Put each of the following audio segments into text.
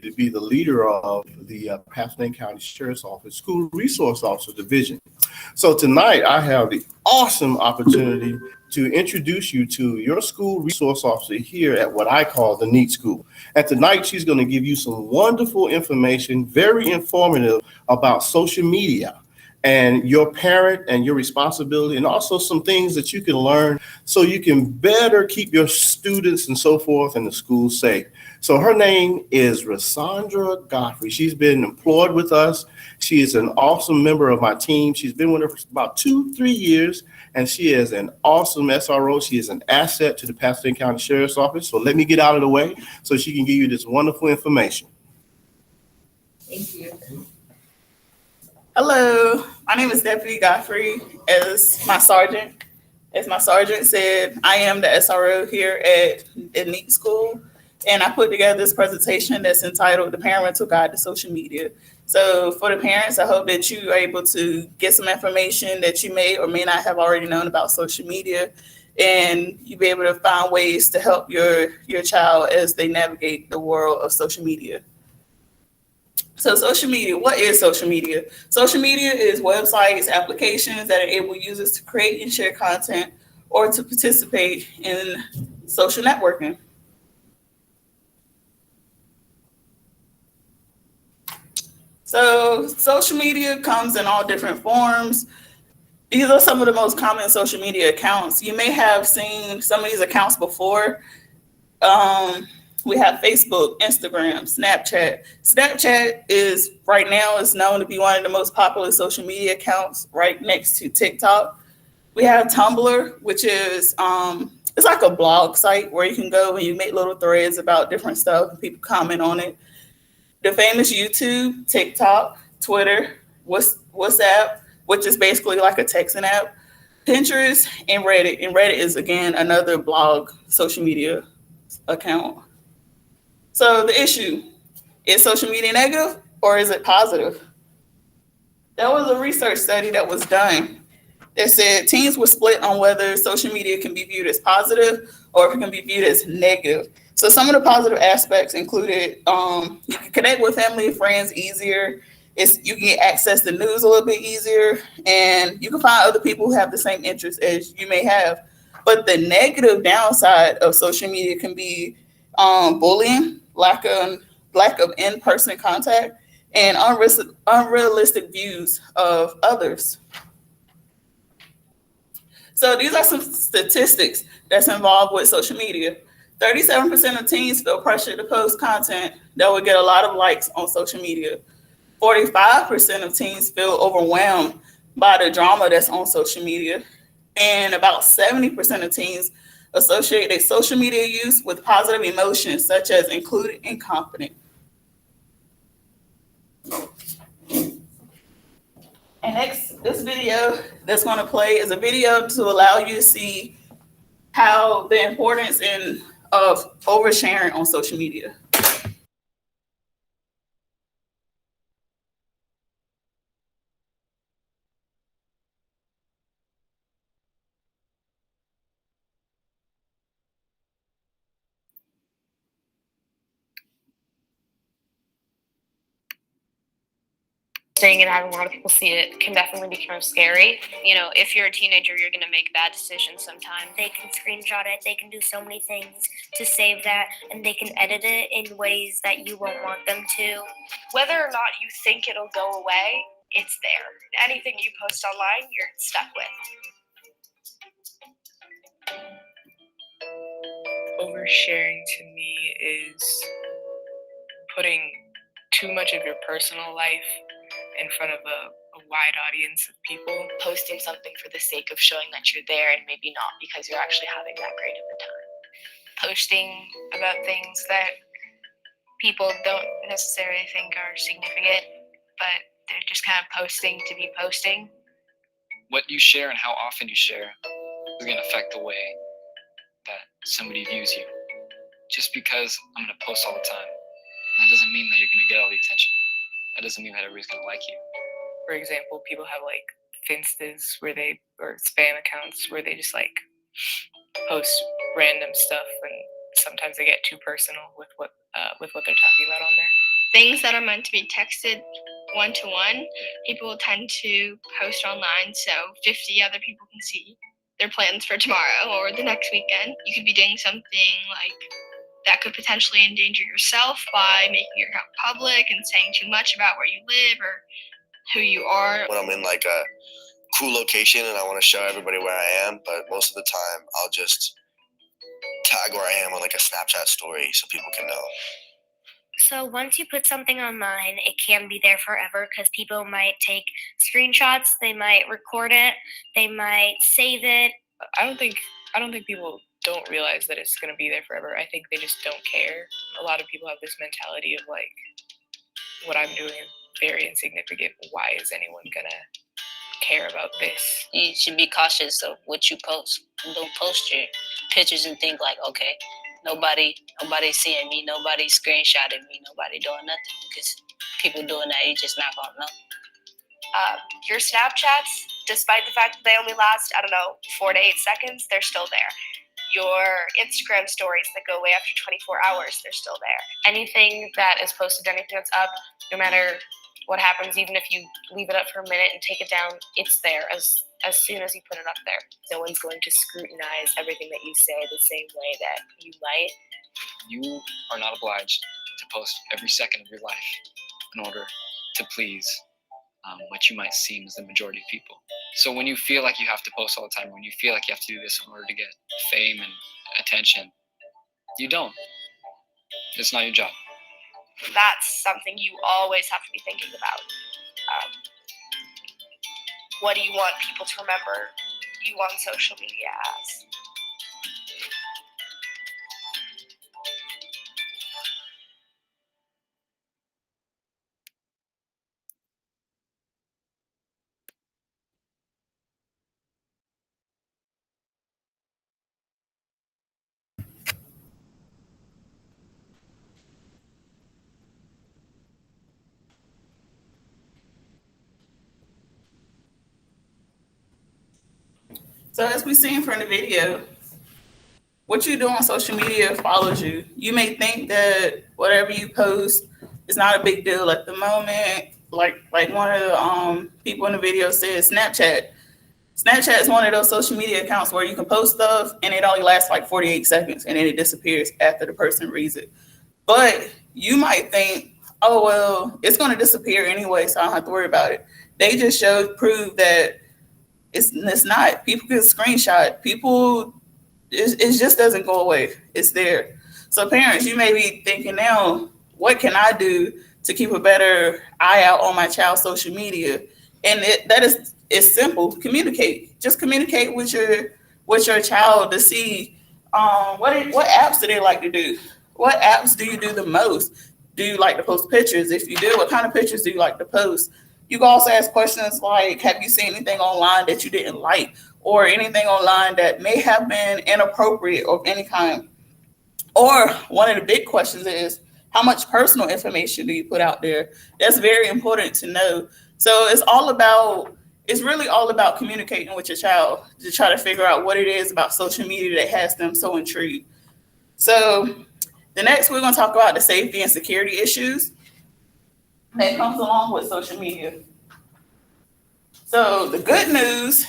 to be the leader of the Pasadena County Sheriff's Office School Resource Officer Division. So tonight I have the awesome opportunity to introduce you to your school resource officer here at what I call the NEAT School. And tonight she's going to give you some wonderful information, very informative about social media and your parent and your responsibility, and also some things that you can learn so you can better keep your students and so forth in the school safe. So her name is Rosandra Godfrey. She's been employed with us. She is an awesome member of my team. She's been with us for about 2-3 years, and she is an awesome SRO. She is an asset to the Pasadena County Sheriff's Office. So let me get out of the way so she can give you this wonderful information. Thank you. Hello, my name is Deputy Godfrey. As my sergeant said, I am the SRO here at the NEAT School, and I put together this presentation that's entitled The Parental Guide to Social Media. So for the parents, I hope that you are able to get some information that you may or may not have already known about social media, and you'll be able to find ways to help your child as they navigate the world of social media. So social media, what is social media? Social media is websites, applications that enable users to create and share content or to participate in social networking. So social media comes in all different forms. These are some of the most common social media accounts. You may have seen some of these accounts before. We have Facebook, Instagram, Snapchat. Snapchat is right now is known to be one of the most popular social media accounts, right next to TikTok. We have Tumblr, which is it's like a blog site where you can go and you make little threads about different stuff and people comment on it. The famous YouTube, TikTok, Twitter, WhatsApp, which is basically like a texting app, Pinterest, and Reddit. And Reddit is, again, another blog social media account. So the issue, is social media negative or is it positive? There was a research study that was done that said teens were split on whether social media can be viewed as positive or if it can be viewed as negative. So some of the positive aspects included you can connect with family and friends easier. You can get access to news a little bit easier, and you can find other people who have the same interests as you may have. But the negative downside of social media can be bullying, lack of in-person contact, and unrealistic views of others. So these are some statistics that's involved with social media. 37% of teens feel pressure to post content that will get a lot of likes on social media. 45% of teens feel overwhelmed by the drama that's on social media. And about 70% of teens associate their social media use with positive emotions such as included and confident. And next, this video that's going to play is a video to allow you to see how the importance of oversharing on social media. And having a lot of people see it can definitely be kind of scary. You know, if you're a teenager, you're going to make bad decisions sometimes. They can screenshot it, they can do so many things to save that, and they can edit it in ways that you won't want them to. Whether or not you think it'll go away, it's there. Anything you post online, you're stuck with. Oversharing to me is putting too much of your personal life in front of a wide audience of people. Posting something for the sake of showing that you're there and maybe not because you're actually having that great of a time. Posting about things that people don't necessarily think are significant, but they're just kind of posting to be posting. What you share and how often you share is going to affect the way that somebody views you. Just because I'm going to post all the time, that doesn't mean that you're going to get all the attention. That doesn't mean that everybody's going to like you. For example, people have like Finstas or spam accounts where they just like post random stuff, and sometimes they get too personal with what they're talking about on there. things that are meant to be texted one-to-one, people tend to post online so 50 other people can see their plans for tomorrow or the next weekend. You could be doing something like that could potentially endanger yourself by making your account public and saying too much about where you live or who you are. When I'm in like a cool location and I want to show everybody where I am, but most of the time I'll just tag where I am on like a Snapchat story so people can know. So once you put something online, it can be there forever because people might take screenshots, they might record it, they might save it. I don't think people don't realize that it's going to be there forever. I think they just don't care. A lot of people have this mentality of like, what I'm doing is very insignificant. Why is anyone gonna care about this? You should be cautious of what you post. Don't post your pictures and think like, okay, nobody's seeing me, nobody screenshotting me, nobody doing nothing. Because people doing that, you just not gonna know. Your Snapchats, despite the fact that they only last, 4 to 8 seconds, they're still there. Your Instagram stories that go away after 24 hours, they're still there. Anything that is posted, anything that's up, no matter what happens, even if you leave it up for a minute and take it down, it's there as soon as you put it up there. No one's going to scrutinize everything that you say the same way that you might. You are not obliged to post every second of your life in order to please what you might seem as the majority of people. So when you feel like you have to post all the time, when you feel like you have to do this in order to get fame and attention, you don't. It's not your job. That's something you always have to be thinking about. What do you want people to remember you on social media as? So as we seen from the video, what you do on social media follows you. You may think that whatever you post is not a big deal at the moment. Like one of the people in the video said, Snapchat. Snapchat is one of those social media accounts where you can post stuff and it only lasts like 48 seconds and then it disappears after the person reads it. But you might think, oh, well, it's going to disappear anyway, so I don't have to worry about it. They just prove that it's not. People can screenshot. It just doesn't go away. It's there. So parents, you may be thinking now, what can I do to keep a better eye out on my child's social media? And it's simple. Communicate. Just communicate with your child to see what apps do they like to do. What apps do you do the most? Do you like to post pictures? If you do, what kind of pictures do you like to post? You can also ask questions like, have you seen anything online that you didn't like, or anything online that may have been inappropriate of any kind? Or one of the big questions is, how much personal information do you put out there? That's very important to know. So it's really all about communicating with your child to try to figure out what it is about social media that has them so intrigued. So the next, we're going to talk about the safety and security issues that comes along with social media. So the good news is,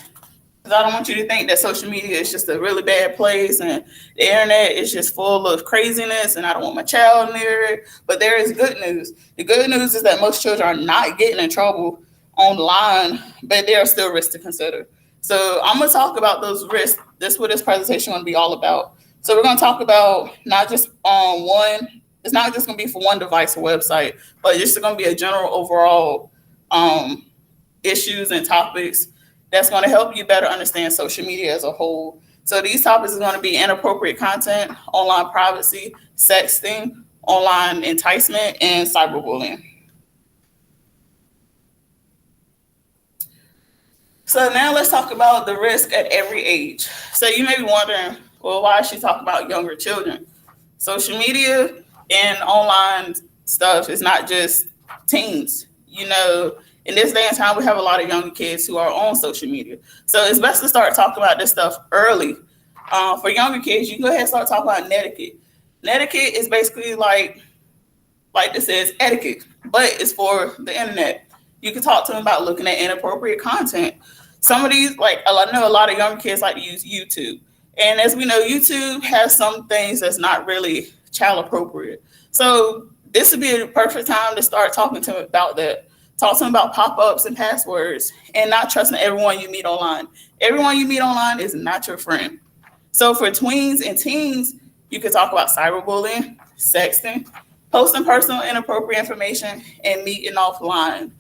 I don't want you to think that social media is just a really bad place and the internet is just full of craziness and I don't want my child near it. But there is good news. The good news is that most children are not getting in trouble online, but there are still risks to consider. So I'm going to talk about those risks. That's what this presentation is going to be all about. So we're going to talk about not just it's not just going to be for one device or website, but it's just going to be a general overall issues and topics that's going to help you better understand social media as a whole. So these topics are going to be inappropriate content, online privacy, sexting, online enticement, and cyberbullying. So now let's talk about the risk at every age. So you may be wondering, well, why is she talking about younger children? Social media and online stuff is not just teens. In this day and time, we have a lot of younger kids who are on social media. So it's best to start talking about this stuff early. For younger kids, you can go ahead and start talking about netiquette. Netiquette is basically like like this is etiquette, but it's for the internet. You can talk to them about looking at inappropriate content. Some of these, like I know a lot of younger kids like to use YouTube. And as we know, YouTube has some things that's not really child appropriate. So this would be a perfect time to start talking to them about that. Talk to them about pop-ups and passwords and not trusting everyone you meet online. Everyone you meet online is not your friend. So for tweens and teens, you could talk about cyberbullying, sexting, posting personal inappropriate information, and meeting offline.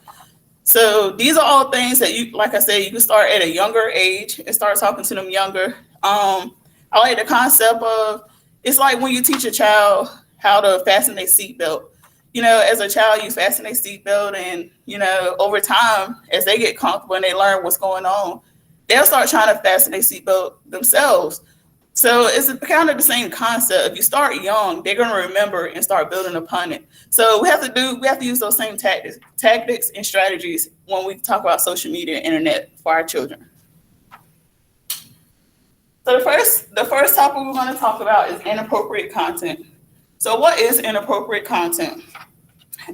So these are all things that you, like I said, you can start at a younger age and start talking to them younger. I like the concept of, it's like when you teach a child how to fasten their seatbelt. You know, as a child, you fasten their seatbelt, and, you know, over time, as they get comfortable and they learn what's going on, they'll start trying to fasten their seatbelt themselves. So it's kind of the same concept. If you start young, they're going to remember and start building upon it. So we have to use those same tactics and strategies when we talk about social media and internet for our children. So the first topic we're going to talk about is inappropriate content. So what is inappropriate content?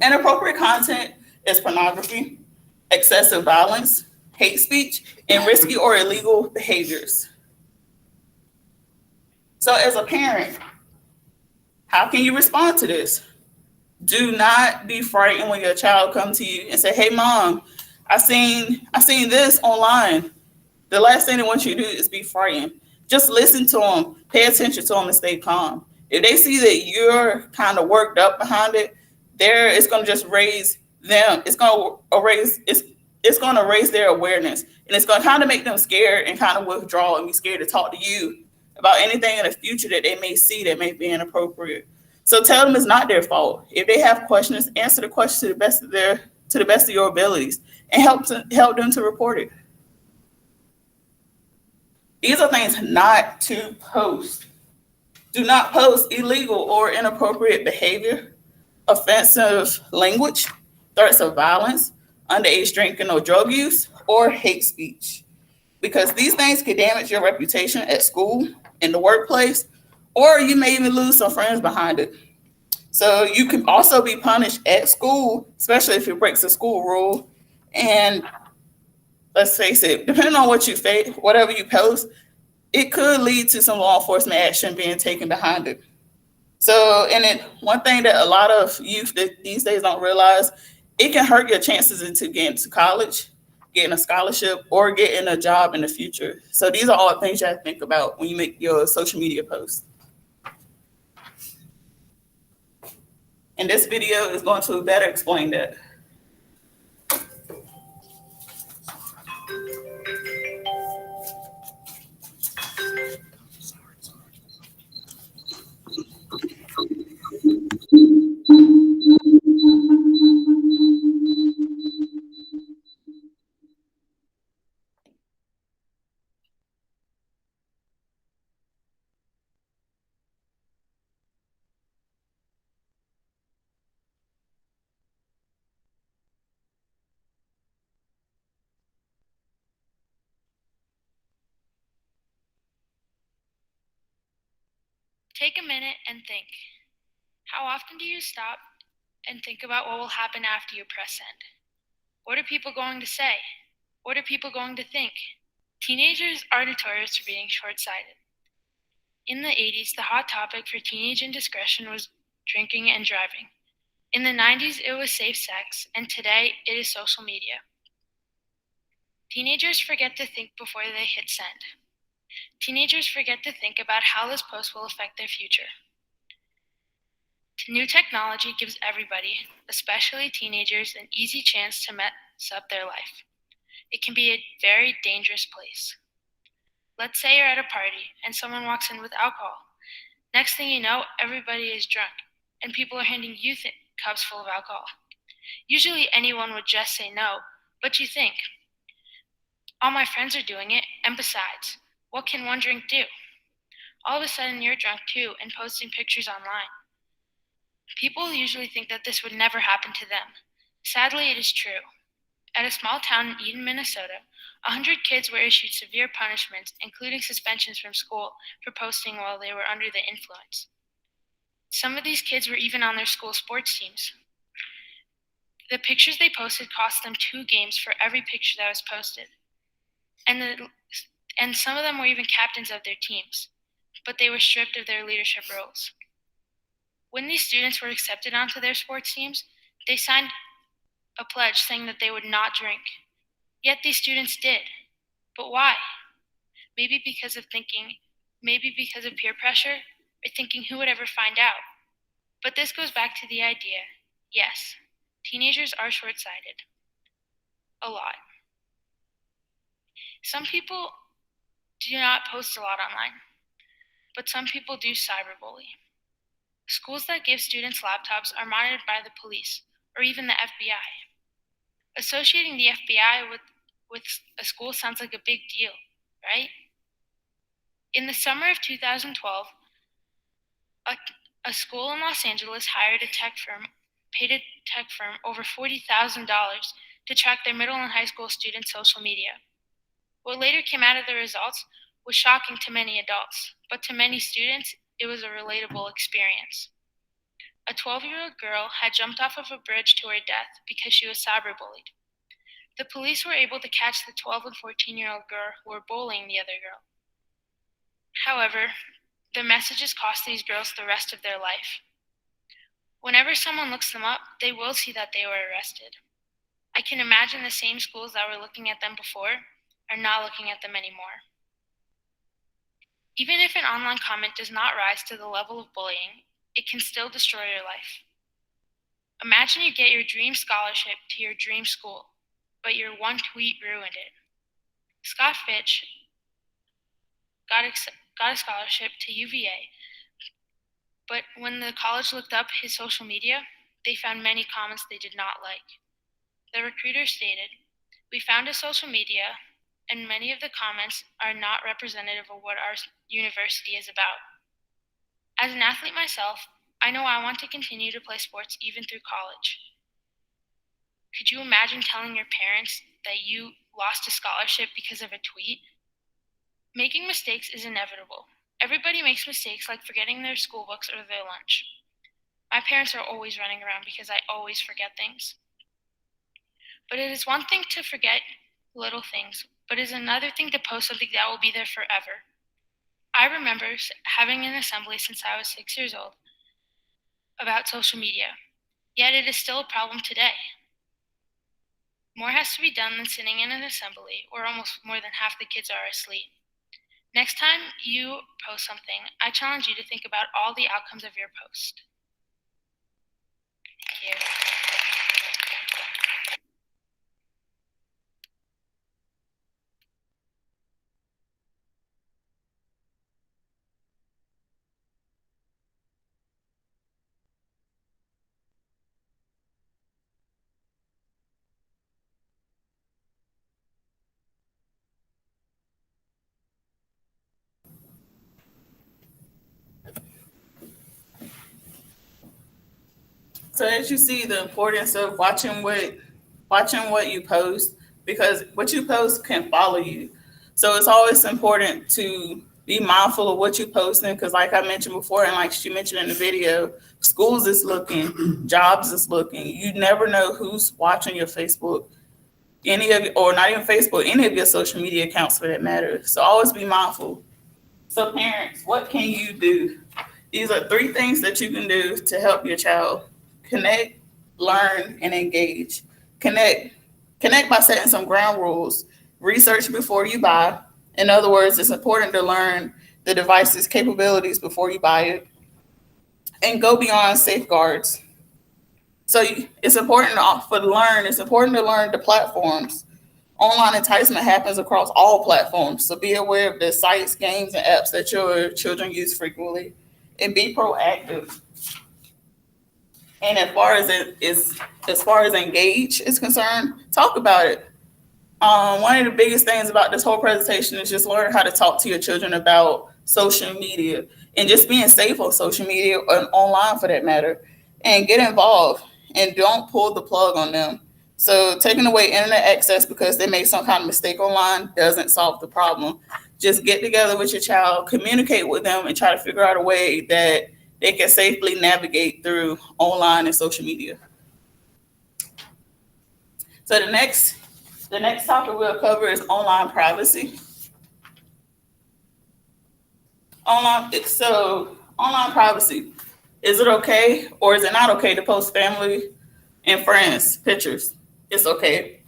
Inappropriate content is pornography, excessive violence, hate speech, and risky or illegal behaviors. So as a parent, how can you respond to this? Do not be frightened when your child comes to you and say, "Hey mom, I seen this online." The last thing they want you to do is be frightened. Just listen to them, pay attention to them, and stay calm. If they see that you're kind of worked up behind it, it's going to just raise them. It's going to raise their awareness, and it's going to kind of make them scared and kind of withdraw and be scared to talk to you about anything in the future that they may see that may be inappropriate. So tell them it's not their fault. If they have questions, answer the questions to the best of your abilities, and help them to report it. These are things not to post. Do not post illegal or inappropriate behavior, offensive language, threats of violence, underage drinking or drug use, or hate speech. Because these things can damage your reputation at school, in the workplace, or you may even lose some friends behind it. So you can also be punished at school, especially if it breaks a school rule. And let's face it, depending on what you face, whatever you post, it could lead to some law enforcement action being taken behind it. So, and one thing that a lot of youth these days don't realize, it can hurt your chances into getting to college, getting a scholarship, or getting a job in the future. So these are all things you have to think about when you make your social media posts. And this video is going to better explain that. Take a minute and think. How often do you stop and think about what will happen after you press send? What are people going to say? What are people going to think? Teenagers are notorious for being short-sighted. In the 80s, the hot topic for teenage indiscretion was drinking and driving. In the 90s, it was safe sex, and today it is social media. Teenagers forget to think before they hit send. Teenagers forget to think about how this post will affect their future. New technology gives everybody, especially teenagers, an easy chance to mess up their life. It can be a very dangerous place. Let's say you're at a party and someone walks in with alcohol. Next thing you know, everybody is drunk and people are handing you cups full of alcohol. Usually anyone would just say no, but you think, all my friends are doing it, and besides, what can one drink do? All of a sudden you're drunk too and posting pictures online. People usually think that this would never happen to them. Sadly, it is true. At a small town in Eden, Minnesota, 100 kids were issued severe punishments, including suspensions from school for posting while they were under the influence. Some of these kids were even on their school sports teams. The pictures they posted cost them 2 games for every picture that was posted. And some of them were even captains of their teams, but they were stripped of their leadership roles. When these students were accepted onto their sports teams, they signed a pledge saying that they would not drink. Yet these students did. But why? Maybe because of peer pressure, or thinking who would ever find out. But this goes back to the idea, yes, teenagers are short-sighted. A lot. Some people do not post a lot online, but some people do cyberbully. Schools that give students laptops are monitored by the police, or even the FBI. Associating the FBI with a school sounds like a big deal, right? In the summer of 2012, a school in Los Angeles paid a tech firm over $40,000 to track their middle and high school students' social media. What later came out of the results was shocking to many adults, but to many students, it was a relatable experience. A 12-year-old girl had jumped off of a bridge to her death because she was cyberbullied. The police were able to catch the 12 and 14-year-old girl who were bullying the other girl. However, the messages cost these girls the rest of their life. Whenever someone looks them up, they will see that they were arrested. I can imagine the same schools that were looking at them before are not looking at them anymore. Even if an online comment does not rise to the level of bullying, it can still destroy your life. Imagine you get your dream scholarship to your dream school, but your one tweet ruined it. Scott Fitch got a scholarship to UVA, but when the college looked up his social media, they found many comments they did not like. The recruiter stated, "We found his social media, and many of the comments are not representative of what our university is about. As an athlete myself, I know I want to continue to play sports even through college. Could you imagine telling your parents that you lost a scholarship because of a tweet? Making mistakes is inevitable. Everybody makes mistakes like forgetting their school books or their lunch. My parents are always running around because I always forget things. But it is one thing to forget little things, but it is another thing to post something that will be there forever. I remember having an assembly since I was 6 years old about social media, yet it is still a problem today. More has to be done than sitting in an assembly where almost more than half the kids are asleep. Next time you post something, I challenge you to think about all the outcomes of your post." Thank you. So as you see the importance of watching what you post, because what you post can follow you. So it's always important to be mindful of what you're posting, because like I mentioned before, and like she mentioned in the video, schools is looking, jobs is looking. You never know who's watching your Facebook, or not even Facebook, any of your social media accounts for that matter. So always be mindful. So parents, what can you do? These are 3 things that you can do to help your child. Connect, learn, and engage. Connect by setting some ground rules. Research before you buy. In other words, it's important to learn the device's capabilities before you buy it. And go beyond safeguards. So it's important to learn the platforms. Online enticement happens across all platforms. So be aware of the sites, games, and apps that your children use frequently. And be proactive. And as far as engage is concerned, talk about it. One of the biggest things about this whole presentation is just learn how to talk to your children about social media and just being safe on social media and online for that matter, and get involved and don't pull the plug on them. So taking away internet access because they made some kind of mistake online doesn't solve the problem. Just get together with your child, communicate with them, and try to figure out a way that they can safely navigate through online and social media. So the next topic we'll cover is online privacy. Online privacy. Is it okay or is it not okay to post family and friends pictures? It's okay.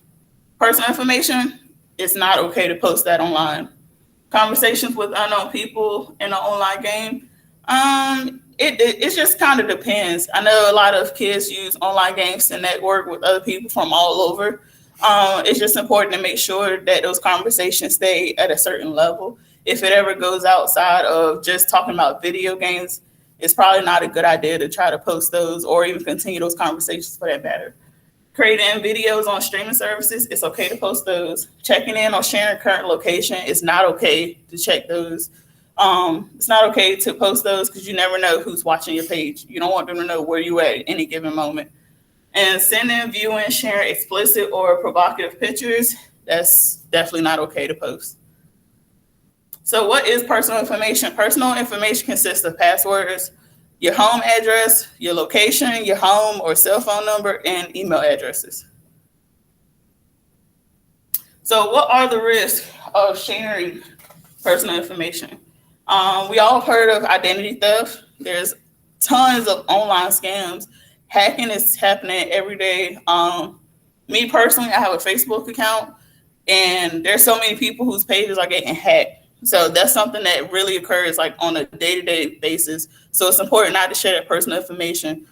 Personal information, it's not okay to post that online. Conversations with unknown people in an online game, it just kind of depends. I know a lot of kids use online games to network with other people from all over. It's just important to make sure that those conversations stay at a certain level. If it ever goes outside of just talking about video games, it's probably not a good idea to try to post those or even continue those conversations for that matter. Creating videos on streaming services, it's okay to post those. Checking in or sharing current location, it's not okay to check those. It's not okay to post those because you never know who's watching your page. You don't want them to know where you at any given moment. And sending, viewing, sharing explicit or provocative pictures, that's definitely not okay to post. So what is personal information? Personal information consists of passwords, your home address, your location, your home or cell phone number, and email addresses. So what are the risks of sharing personal information? We all have heard of identity theft. There's tons of online scams. Hacking is happening every day. Me personally, I have a Facebook account, and there's so many people whose pages are getting hacked. So that's something that really occurs like on a day-to-day basis. So it's important not to share that personal information.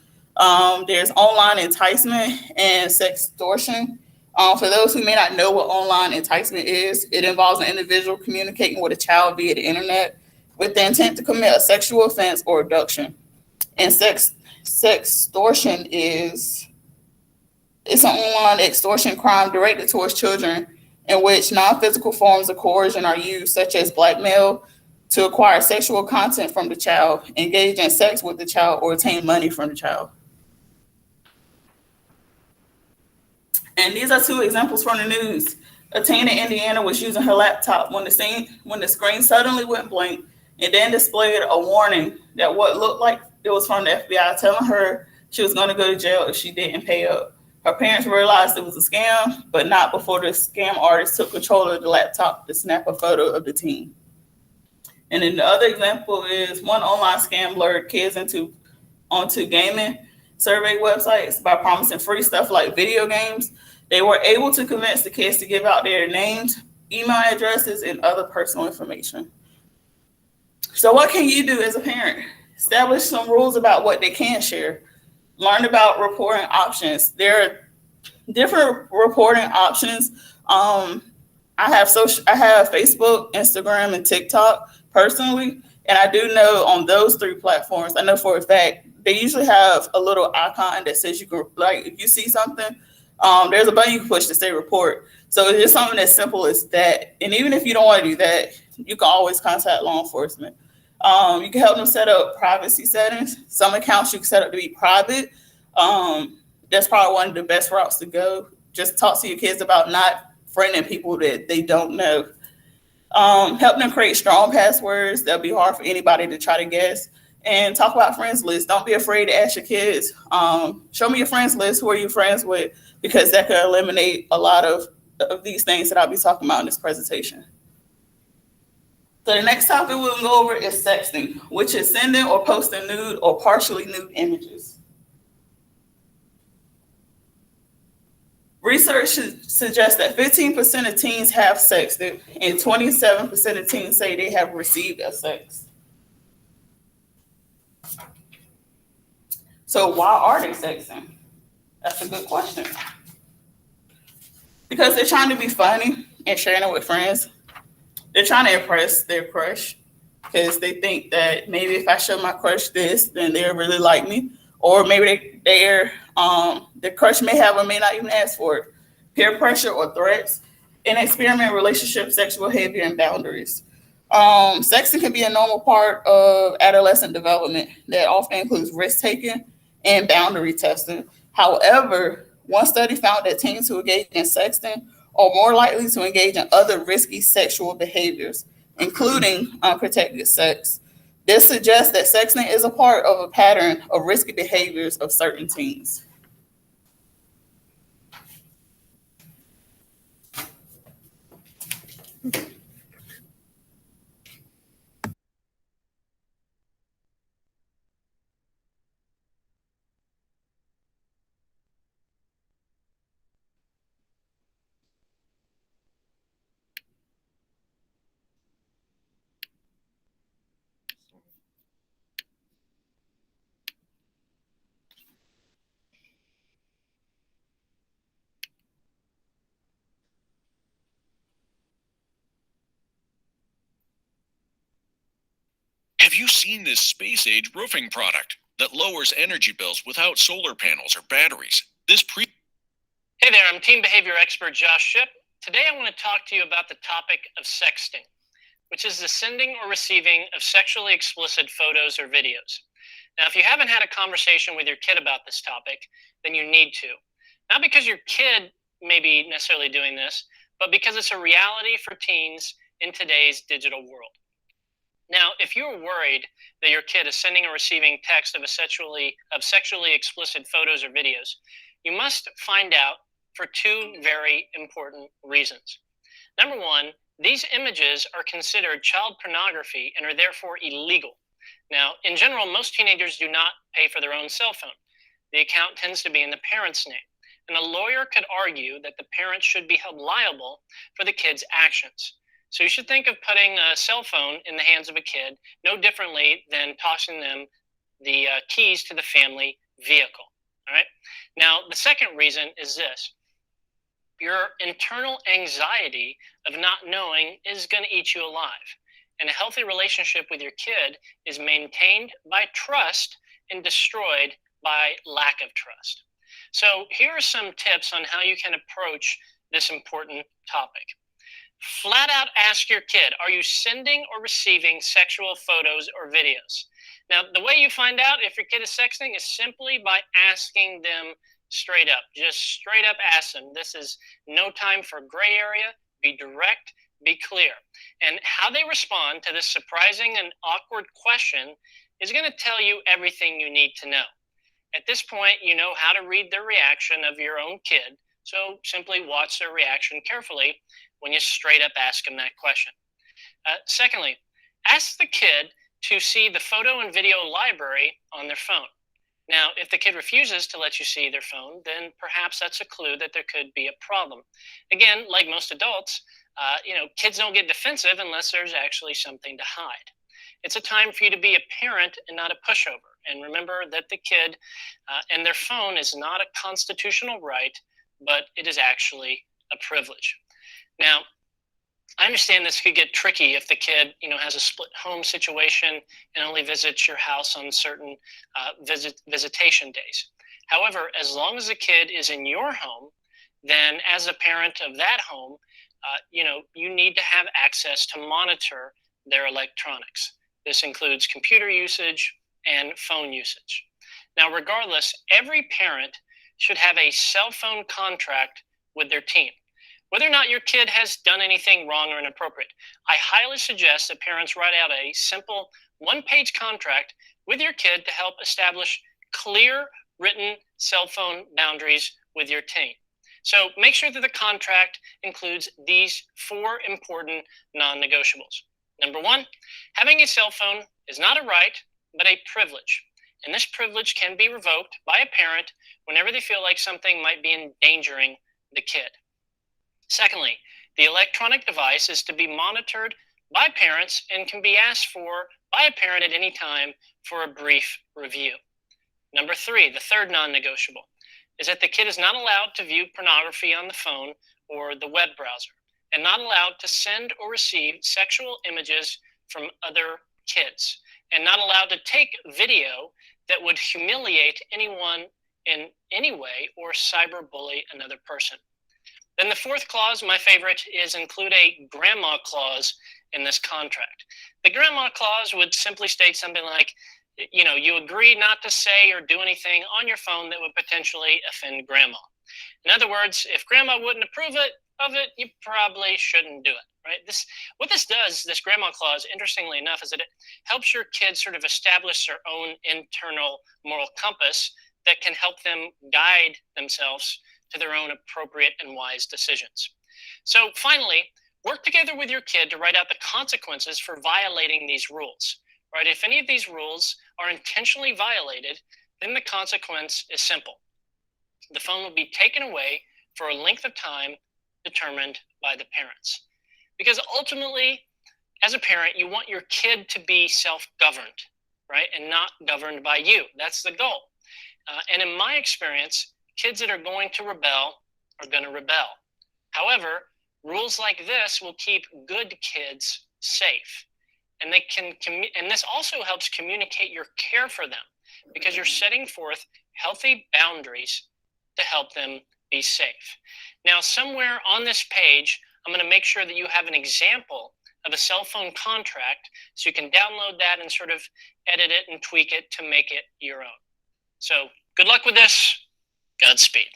There's online enticement and sextortion. For those who may not know what online enticement is, it involves an individual communicating with a child via the internet with the intent to commit a sexual offense or abduction. And sextortion it's an online extortion crime directed towards children in which non-physical forms of coercion are used, such as blackmail, to acquire sexual content from the child, engage in sex with the child, or obtain money from the child. And these are two examples from the news. A teen in Indiana was using her laptop when the screen suddenly went blank and then displayed a warning that what looked like it was from the FBI telling her she was going to go to jail if she didn't pay up. Her parents realized it was a scam, but not before the scam artist took control of the laptop to snap a photo of the teen. And then the other example is one online scam lured kids onto gaming survey websites by promising free stuff like video games. They were able to convince the kids to give out their names, email addresses, and other personal information. So what can you do as a parent? Establish some rules about what they can share. Learn about reporting options. There are different reporting options. I have Facebook, Instagram, and TikTok personally, and I do know on those three platforms, I know for a fact they usually have a little icon that says you can, like, if you see something, there's a button you can push to say report. So it's just something as simple as that. And even if you don't want to do that, you can always contact law enforcement. You can help them set up privacy settings. Some accounts you can set up to be private. That's probably one of the best routes to go. Just talk to your kids about not friending people that they don't know. Help them create strong passwords that'll be hard for anybody to try to guess. And talk about friends lists. Don't be afraid to ask your kids. Show me your friends list. Who are you friends with? Because that could eliminate a lot of these things that I'll be talking about in this presentation. So the next topic we'll go over is sexting, which is sending or posting nude or partially nude images. Research suggests that 15% of teens have sexted and 27% of teens say they have received a sext. So why are they sexting? That's a good question. Because they're trying to be funny and sharing it with friends. They're trying to impress their crush because they think that maybe if I show my crush this, then they'll really like me. Or maybe their crush may have or may not even ask for it. Peer pressure or threats, and experiment relationship, sexual behavior, and boundaries. Sexting can be a normal part of adolescent development that often includes risk-taking and boundary testing. However, one study found that teens who engage in sexting are more likely to engage in other risky sexual behaviors, including unprotected sex. This suggests that sexting is a part of a pattern of risky behaviors of certain teens. Have you seen this space-age roofing product that lowers energy bills without solar panels or batteries? Hey there, I'm team behavior expert Josh Shipp. Today I want to talk to you about the topic of sexting, which is the sending or receiving of sexually explicit photos or videos. Now, if you haven't had a conversation with your kid about this topic, then you need to. Not because your kid may be necessarily doing this, but because it's a reality for teens in today's digital world. Now, if you're worried that your kid is sending or receiving text of sexually explicit photos or videos, you must find out for two very important reasons. Number one, these images are considered child pornography and are therefore illegal. Now, in general, most teenagers do not pay for their own cell phone. The account tends to be in the parent's name, and a lawyer could argue that the parent should be held liable for the kid's actions. So you should think of putting a cell phone in the hands of a kid no differently than tossing them the keys to the family vehicle. All right. Now, the second reason is this. Your internal anxiety of not knowing is going to eat you alive. And a healthy relationship with your kid is maintained by trust and destroyed by lack of trust. So here are some tips on how you can approach this important topic. Flat out ask your kid, are you sending or receiving sexual photos or videos? Now, the way you find out if your kid is sexting is simply by asking them straight up. Just straight up ask them. This is no time for gray area. Be direct, be clear. And how they respond to this surprising and awkward question is going to tell you everything you need to know. At this point, you know how to read the reaction of your own kid, so simply watch their reaction carefully when you straight up ask them that question. Secondly, ask the kid to see the photo and video library on their phone. Now, if the kid refuses to let you see their phone, then perhaps that's a clue that there could be a problem. Again, like most adults, kids don't get defensive unless there's actually something to hide. It's a time for you to be a parent and not a pushover. And remember that the kid and their phone is not a constitutional right, but it is actually a privilege. Now, I understand this could get tricky if the kid, has a split home situation and only visits your house on certain visitation days. However, as long as the kid is in your home, then as a parent of that home, you need to have access to monitor their electronics. This includes computer usage and phone usage. Now, regardless, every parent should have a cell phone contract with their teen. Whether or not your kid has done anything wrong or inappropriate, I highly suggest that parents write out a simple one-page contract with your kid to help establish clear written cell phone boundaries with your teen. So make sure that the contract includes these 4 important non-negotiables. Number 1, having a cell phone is not a right, but a privilege. And this privilege can be revoked by a parent whenever they feel like something might be endangering the kid. Secondly, the electronic device is to be monitored by parents and can be asked for by a parent at any time for a brief review. Number 3, the third non-negotiable, is that the kid is not allowed to view pornography on the phone or the web browser, and not allowed to send or receive sexual images from other kids, and not allowed to take video that would humiliate anyone in any way or cyberbully another person. Then the 4th clause, my favorite, is include a grandma clause in this contract. The grandma clause would simply state something like, you agree not to say or do anything on your phone that would potentially offend grandma. In other words, if grandma wouldn't approve it, of it, you probably shouldn't do it, right? What this does, this grandma clause, interestingly enough, is that it helps your kids sort of establish their own internal moral compass that can help them guide themselves to their own appropriate and wise decisions. So finally, work together with your kid to write out the consequences for violating these rules, right? If any of these rules are intentionally violated, then the consequence is simple. The phone will be taken away for a length of time determined by the parents. Because ultimately, as a parent, you want your kid to be self-governed, right? And not governed by you. That's the goal. And in my experience, kids that are going to rebel are going to rebel. However, rules like this will keep good kids safe. And and this also helps communicate your care for them, because you're setting forth healthy boundaries to help them be safe. Now, somewhere on this page, I'm going to make sure that you have an example of a cell phone contract so you can download that and sort of edit it and tweak it to make it your own. So good luck with this. Godspeed.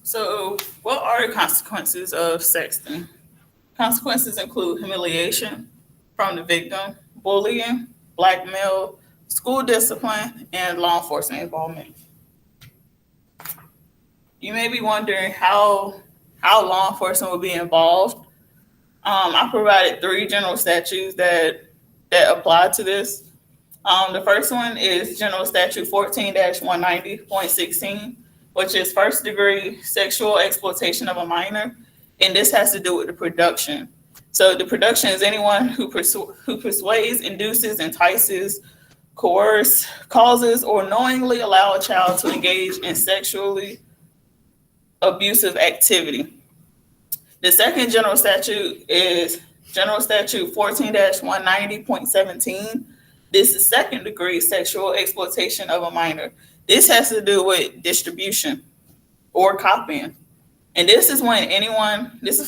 So, what are the consequences of sexting? Consequences include humiliation from the victim, bullying, blackmail, school discipline, and law enforcement involvement. You may be wondering how law enforcement will be involved. I provided 3 general statutes that apply to this. The first one is General Statute 14-190.16, which is first-degree sexual exploitation of a minor, and this has to do with the production. So the production is anyone who persuades, induces, entices, coerces, causes, or knowingly allow a child to engage in sexually abusive activity. The second general statute is General Statute 14-190.17. This is second-degree sexual exploitation of a minor. This has to do with distribution or copying. And this is for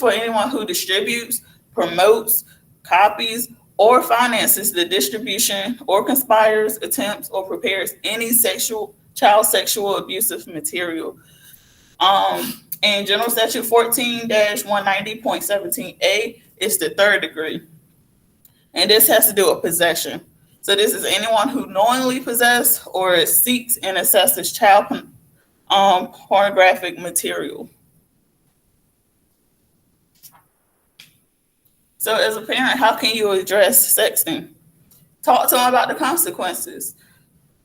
anyone who distributes, promotes, copies, or finances the distribution or conspires, attempts, or prepares any child sexual abusive material. And General Statute 14-190.17a is the third degree. And this has to do with possession. So this is anyone who knowingly possesses or seeks and accesses child pornographic material. So as a parent, how can you address sexting? Talk to them about the consequences.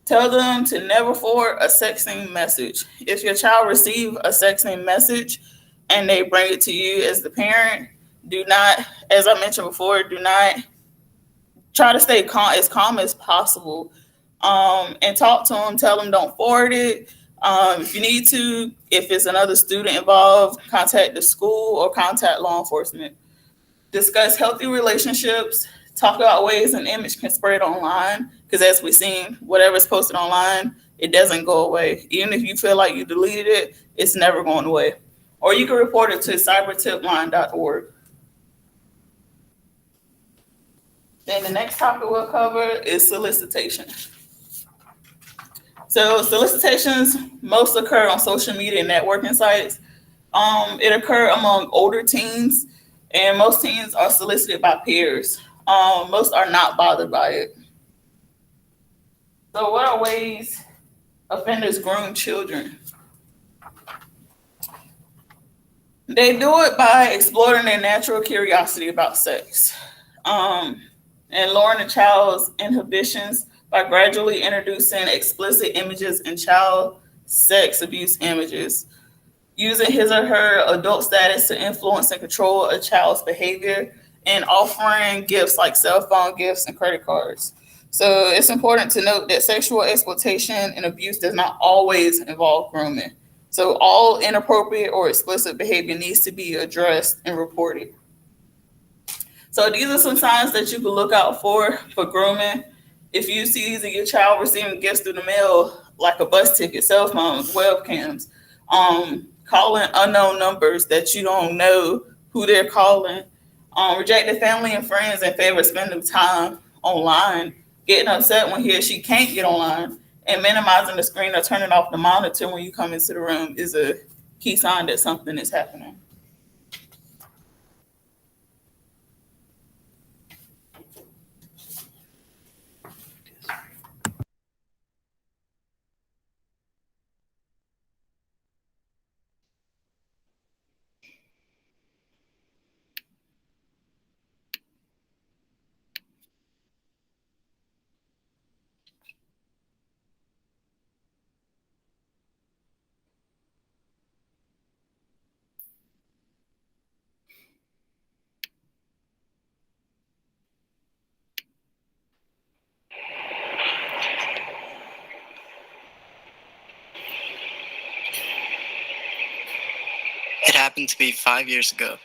Tell them to never forward a sexting message. If your child receives a sexting message and they bring it to you as the parent, do not, as I mentioned before, do not try to stay as calm as possible, and talk to them. Tell them don't forward it. If you need to, if it's another student involved, contact the school or contact law enforcement. Discuss healthy relationships. Talk about ways an image can spread online, because as we've seen, whatever's posted online, it doesn't go away. Even if you feel like you deleted it, it's never going away. Or you can report it to cybertipline.org. Then the next topic we'll cover is solicitation. So solicitations most occur on social media and networking sites. It occurs among older teens, and most teens are solicited by peers. Most are not bothered by it. So what are ways offenders groom children? They do it by exploring their natural curiosity about sex, and lowering the child's inhibitions by gradually introducing explicit images and child sex abuse images, using his or her adult status to influence and control a child's behavior, and offering gifts like cell phone gifts and credit cards. So it's important to note that sexual exploitation and abuse does not always involve grooming. So all inappropriate or explicit behavior needs to be addressed and reported. So these are some signs that you can look out for grooming. If you see either your child receiving gifts through the mail, like a bus ticket, cell phones, webcams, calling unknown numbers that you don't know who they're calling, rejecting family and friends in favor of spending time online, getting upset when he or she can't get online, and minimizing the screen or turning off the monitor when you come into the room is a key sign that something is happening. It happened to be 5 years ago.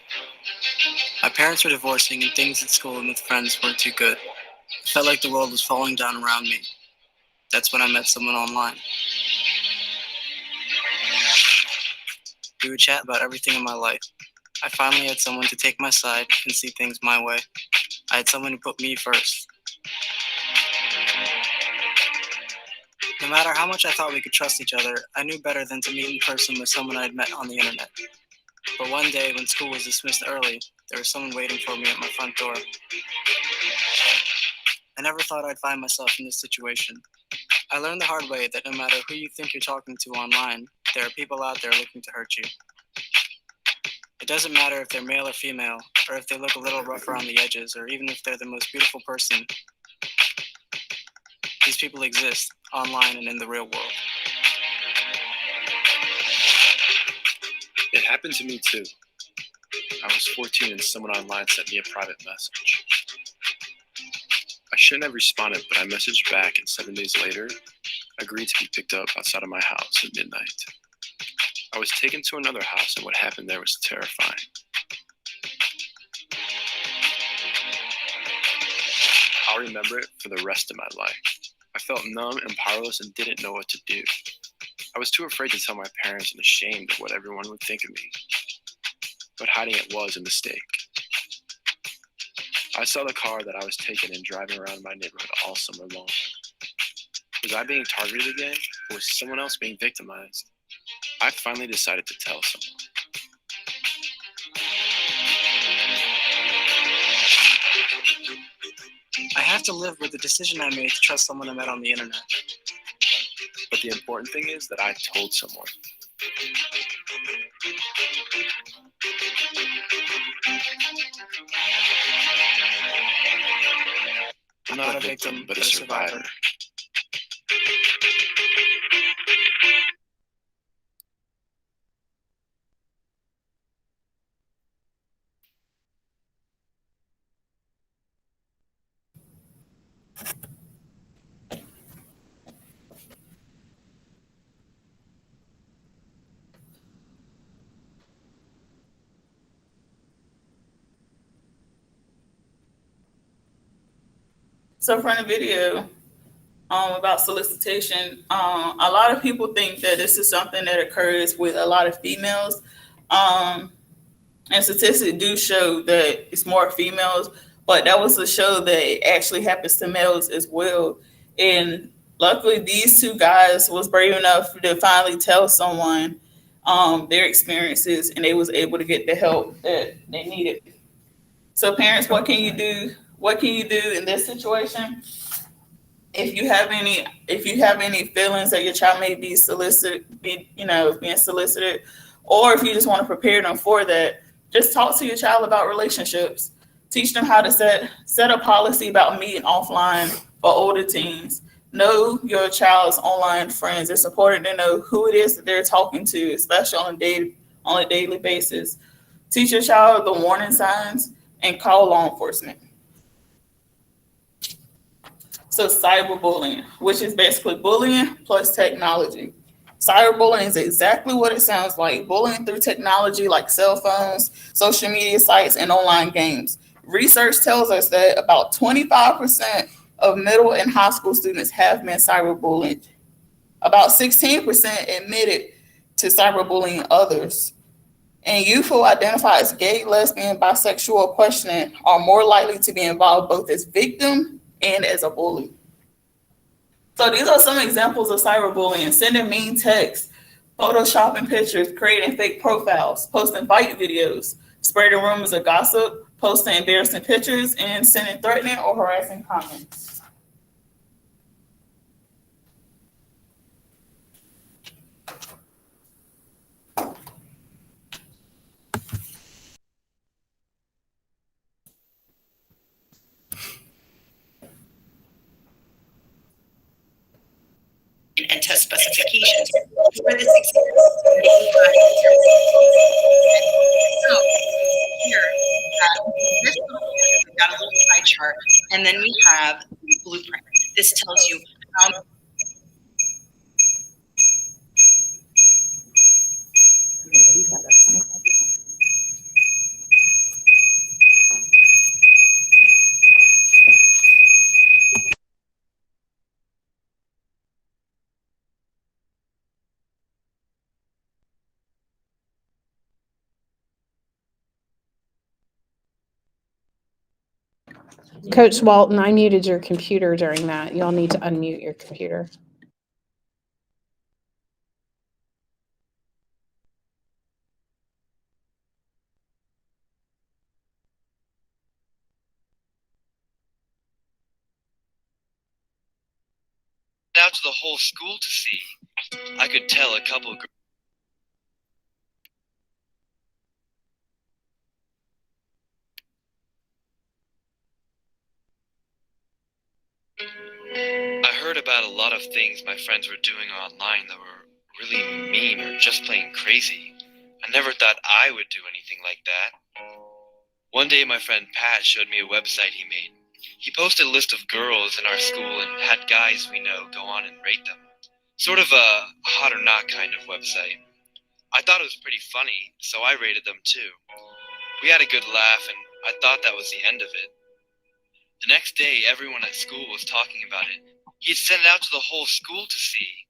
My parents were divorcing and things at school and with friends weren't too good. I felt like the world was falling down around me. That's when I met someone online. We would chat about everything in my life. I finally had someone to take my side and see things my way. I had someone who put me first. No matter how much I thought we could trust each other, I knew better than to meet in person with someone I had met on the internet. But one day, when school was dismissed early, there was someone waiting for me at my front door. I never thought I'd find myself in this situation. I learned the hard way that no matter who you think you're talking to online, there are people out there looking to hurt you. It doesn't matter if they're male or female, or if they look a little rough around the edges, or even if they're the most beautiful person. These people exist, online and in the real world. It happened to me too. I was 14 and someone online sent me a private message. I shouldn't have responded, but I messaged back and 7 days later, agreed to be picked up outside of my house at midnight. I was taken to another house and what happened there was terrifying. I'll remember it for the rest of my life. I felt numb and powerless and didn't know what to do. I was too afraid to tell my parents and ashamed of what everyone would think of me. But hiding it was a mistake. I saw the car that I was taking and driving around my neighborhood all summer long. Was I being targeted again, or was someone else being victimized? I finally decided to tell someone. I have to live with the decision I made to trust someone I met on the internet. But the important thing is that I told someone. I'm not a victim, but a survivor. So for the video about solicitation, a lot of people think that this is something that occurs with a lot of females. And statistics do show that it's more females, but that was a show that it actually happens to males as well. And luckily these two guys was brave enough to finally tell someone their experiences, and they was able to get the help that they needed. So parents, what can you do? What can you do in this situation? If you have any feelings that your child may be being solicited, or if you just want to prepare them for that, just talk to your child about relationships. Teach them how to set a policy about meeting offline for older teens. Know your child's online friends. It's important to know who it is that they're talking to, especially on a daily basis. Teach your child the warning signs and call law enforcement. So cyberbullying, which is basically bullying plus technology. Cyberbullying is exactly what it sounds like. Bullying through technology like cell phones, social media sites, and online games. research tells us that about 25% of middle and high school students have been cyberbullied. About 16% admitted to cyberbullying others. And youth who identify as gay, lesbian, bisexual, or questioning are more likely to be involved both as victim and as a bully. So these are some examples of cyberbullying: sending mean texts, photoshopping pictures, creating fake profiles, posting fight videos, spreading rumors of gossip, posting embarrassing pictures, and sending threatening or harassing comments. And test specifications for this example. So here, this little picture, we've got a little pie chart, and then we have the blueprint. This tells you how Coach Walton, I muted your computer during that. You'll need to unmute your computer. Out to the whole school to see. I could tell a couple of I heard about a lot of things my friends were doing online that were really mean or just plain crazy. I never thought I would do anything like that. One day my friend Pat showed me a website he made. He posted a list of girls in our school and had guys we know go on and rate them. Sort of a hot or not kind of website. I thought it was pretty funny, so I rated them too. We had a good laugh and I thought that was the end of it. The next day, everyone at school was talking about it. He had sent it out to the whole school to see.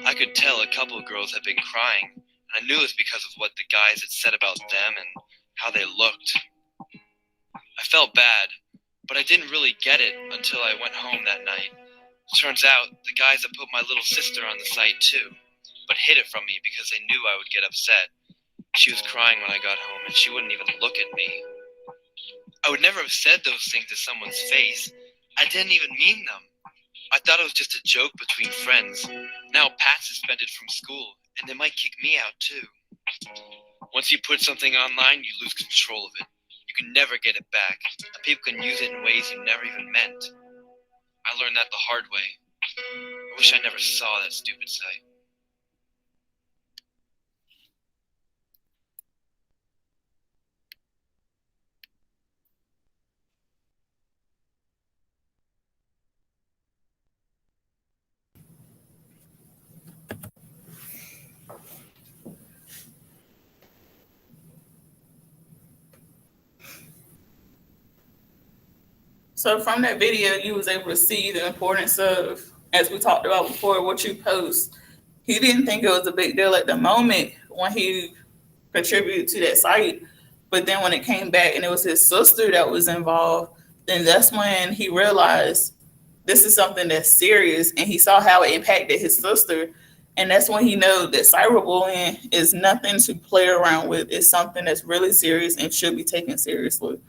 I could tell a couple of girls had been crying, and I knew it was because of what the guys had said about them and how they looked. I felt bad, but I didn't really get it until I went home that night. Turns out, the guys had put my little sister on the site too, but hid it from me because they knew I would get upset. She was crying when I got home, and she wouldn't even look at me. I would never have said those things to someone's face. I didn't even mean them. I thought it was just a joke between friends. Now Pat's suspended from school, and they might kick me out too. Once you put something online, you lose control of it. You can never get it back, and people can use it in ways you never even meant. I learned that the hard way. I wish I never saw that stupid site. So from that video, you was able to see the importance of, as we talked about before, what you post. He didn't think it was a big deal at the moment when he contributed to that site. But then when it came back and it was his sister that was involved, then that's when he realized this is something that's serious, and he saw how it impacted his sister. And that's when he knew that cyberbullying is nothing to play around with. It's something that's really serious and should be taken seriously.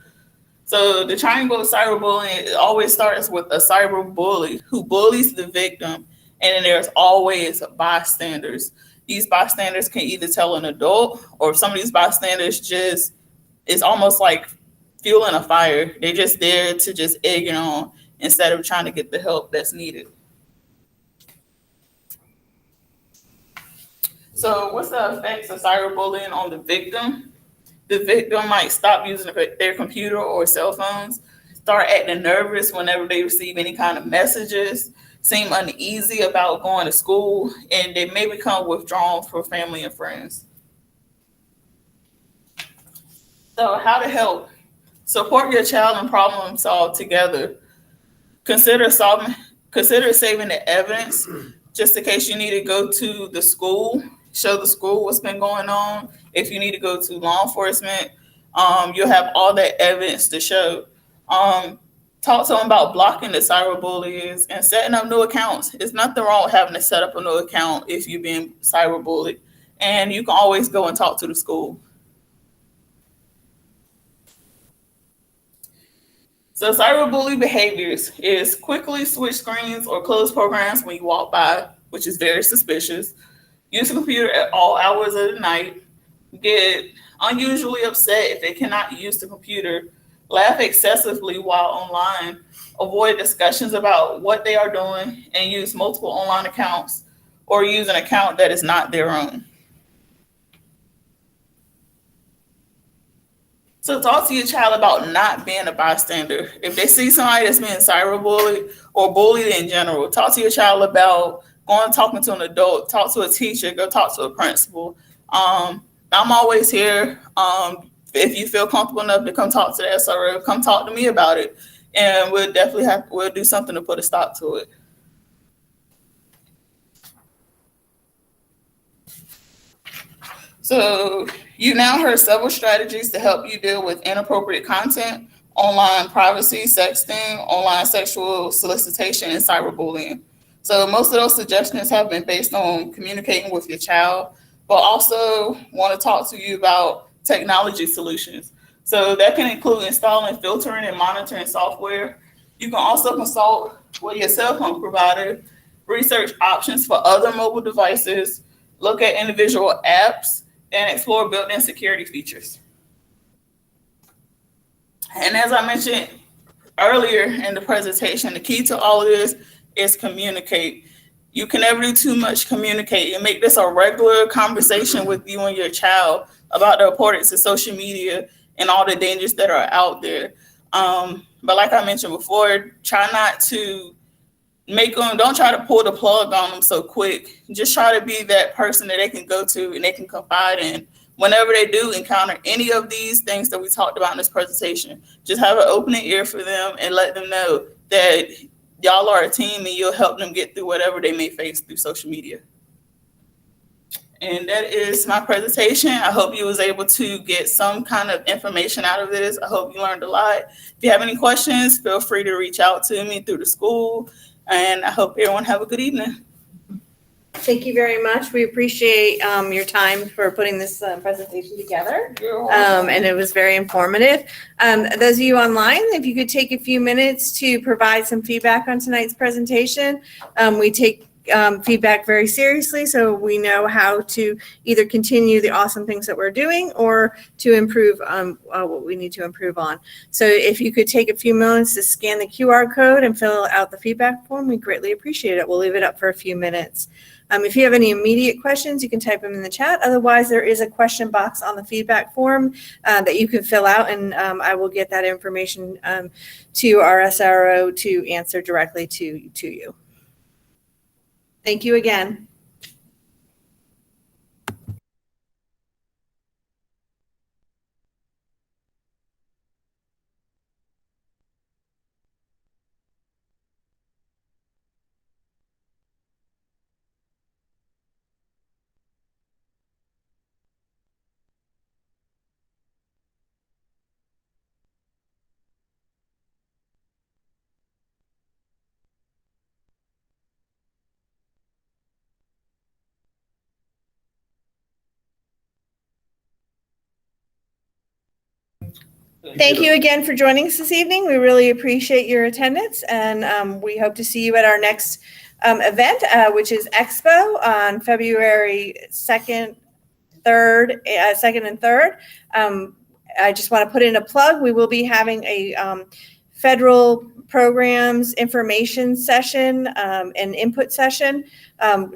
So the triangle of cyberbullying always starts with a cyberbully who bullies the victim, and then there's always bystanders. These bystanders can either tell an adult, or some of these bystanders just, it's almost like fueling a fire. They're just there to just egg it on instead of trying to get the help that's needed. So what's the effects of cyberbullying on the victim? The victim might stop using their computer or cell phones, start acting nervous whenever they receive any kind of messages, seem uneasy about going to school, and they may become withdrawn from family and friends. So how to help? Support your child and problem solve together. Consider saving the evidence just in case you need to go to the school, show the school what's been going on. If you need to go to law enforcement, you'll have all that evidence to show. Talk to them about blocking the cyberbullies and setting up new accounts. There's nothing wrong with having to set up a new account if you're being cyberbullied. And you can always go and talk to the school. So cyberbully behaviors is quickly switch screens or close programs when you walk by, which is very suspicious. Use a computer at all hours of the night. Get unusually upset if they cannot use the computer. Laugh excessively while online. Avoid discussions about what they are doing and use multiple online accounts or use an account that is not their own. So talk to your child about not being a bystander. If they see somebody that's being cyberbullied or bullied in general, talk to your child about going talking to an adult, talk to a teacher, go talk to a principal. I'm always here. If you feel comfortable enough to come talk to the SRO, come talk to me about it. And we'll do something to put a stop to it. So you now heard several strategies to help you deal with inappropriate content, online privacy, sexting, online sexual solicitation, and cyberbullying. So most of those suggestions have been based on communicating with your child, but also want to talk to you about technology solutions. So that can include installing filtering and monitoring software. You can also consult with your cell phone provider, research options for other mobile devices, look at individual apps, and explore built-in security features. And as I mentioned earlier in the presentation, the key to all of this is communicate. You can never do too much communicate and make this a regular conversation with you and your child about the importance of social media and all the dangers that are out there. But like I mentioned before, try not to don't try to pull the plug on them so quick. Just try to be that person that they can go to and they can confide in. Whenever they do encounter any of these things that we talked about in this presentation, just have an opening ear for them and let them know that y'all are a team and you'll help them get through whatever they may face through social media. And that is my presentation. I hope you was able to get some kind of information out of this. I hope you learned a lot. If you have any questions, feel free to reach out to me through the school. And I hope everyone have a good evening. Thank you very much. We appreciate your time for putting this presentation together. And it was very informative. Those of you online, if you could take a few minutes to provide some feedback on tonight's presentation. We take feedback very seriously, so we know how to either continue the awesome things that we're doing or to improve what we need to improve on. So if you could take a few moments to scan the QR code and fill out the feedback form, we greatly appreciate it. We'll leave it up for a few minutes. If you have any immediate questions, you can type them in the chat. Otherwise, there is a question box on the feedback form that you can fill out, and I will get that information to our SRO to answer directly to you. Thank you again. Thank you again for joining us this evening. We really appreciate your attendance, and we hope to see you at our next event, which is Expo on February 2nd, 3rd, 2nd and 3rd. I just want to put in a plug. We will be having a federal programs information session and input session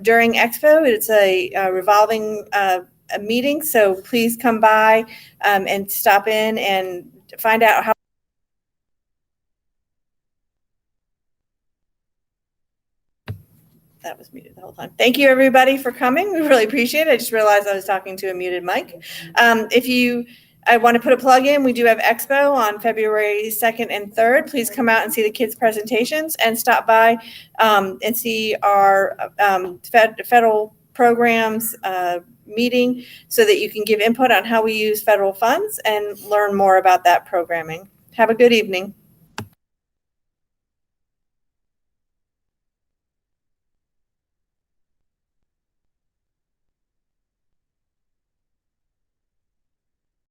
during Expo. It's a revolving a meeting, so please come by and stop in and find out how. That was muted the whole time. Thank you everybody for coming. We really appreciate it. I just realized I was talking to a muted mic. If you I want to put a plug in. We do have Expo on February 2nd and 3rd. Please come out and see the kids' presentations and stop by and see our federal programs meeting so that you can give input on how we use federal funds and learn more about that programming. Have a good evening.